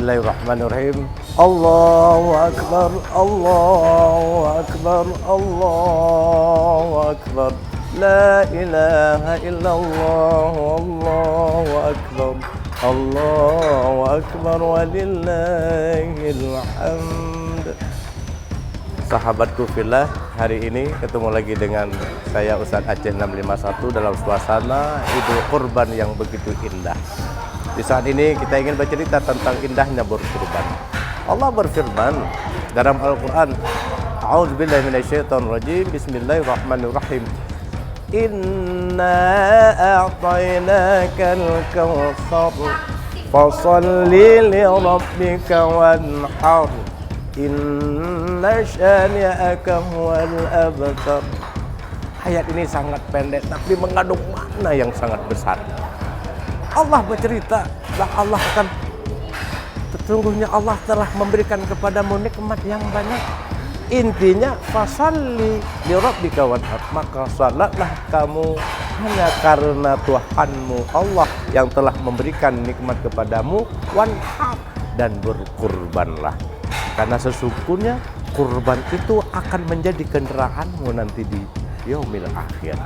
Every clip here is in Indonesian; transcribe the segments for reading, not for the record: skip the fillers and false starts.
Bismillahirrahmanirrahim. Allahu Akbar, Allahu Akbar, Allahu Akbar. La ilaha illallah, Allahu Akbar, Allahu Akbar, walillahil hamd. Sahabatku fillah, hari ini ketemu lagi dengan saya Ustadz Aceh 651 dalam suasana Idul Kurban yang begitu indah. Di saat ini kita ingin bercerita tentang indahnya berkurban. Allah berfirman dalam Al-Quran, A'udzubillahi minasyaitonirrajim, Bismillahirrahmanirrahim. Inna a'tainakal kautsar fasholli li rabbika wanhar inna syani'aka huwal abtar. Ayat ini sangat pendek tapi mengandung makna yang sangat besar. Allah bercerita, Allah akan, sesungguhnya Allah telah memberikan kepadamu nikmat yang banyak. Intinya fasalli li rabbika wanhar, maka salatlah kamu hanya karena Tuhanmu Allah yang telah memberikan nikmat kepadamu, wanhar, dan berkurbanlah. Karena sesungguhnya kurban itu akan menjadi kendaraanmu nanti di yaumil akhir.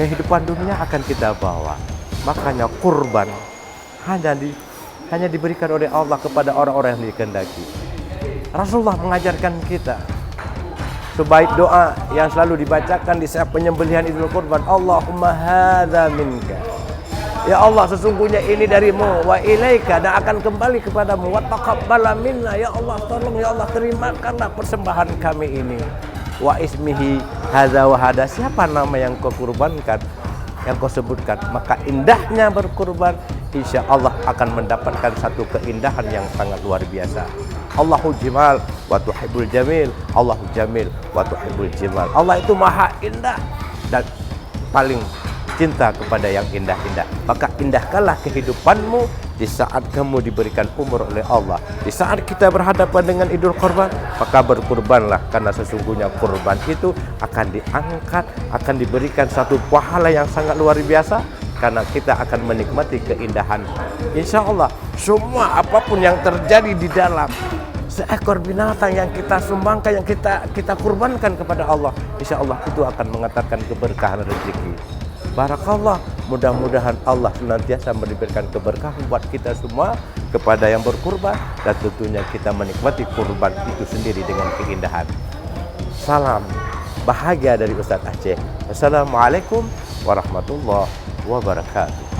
Kehidupan dunia akan kita bawa. Makanya kurban hanya diberikan oleh Allah kepada orang-orang yang dikehendaki. Rasulullah mengajarkan kita sebaik doa yang selalu dibacakan di saat penyembelihan Idul Kurban, Allahumma hadza minka. Ya Allah, sesungguhnya ini darimu, wa ilaika, dan akan kembali kepadamu, wa taqabbal minna. Ya Allah, tolong ya Allah, terimakanlah persembahan kami ini. Wa ismihi hadza wa hada, siapa nama yang kau kurbankan, yang kau sebutkan, maka indahnya berkurban, insya Allah akan mendapatkan satu keindahan yang sangat luar biasa. Allahu jamal wa tuhibbul jamil, Allahu jamil wa tuhibbul jamal. Allah itu maha indah dan paling cinta kepada yang indah-indah. Maka indahkanlah kehidupanmu di saat kamu diberikan umur oleh Allah. Di saat kita berhadapan dengan Idul Kurban, maka berkurbanlah, karena sesungguhnya kurban itu akan diangkat, akan diberikan satu pahala yang sangat luar biasa, karena kita akan menikmati keindahan. Insya Allah semua apapun yang terjadi di dalam seekor binatang yang kita sumbangkan, yang kita kurbankan kepada Allah, insya Allah itu akan mengantarkan keberkahan rezeki. Barakallah, mudah-mudahan Allah senantiasa memberikan keberkahan buat kita semua kepada yang berkurban, dan tentunya kita menikmati kurban itu sendiri dengan keindahan. Salam bahagia dari Ustadz Aceh. Assalamualaikum warahmatullahi wabarakatuh.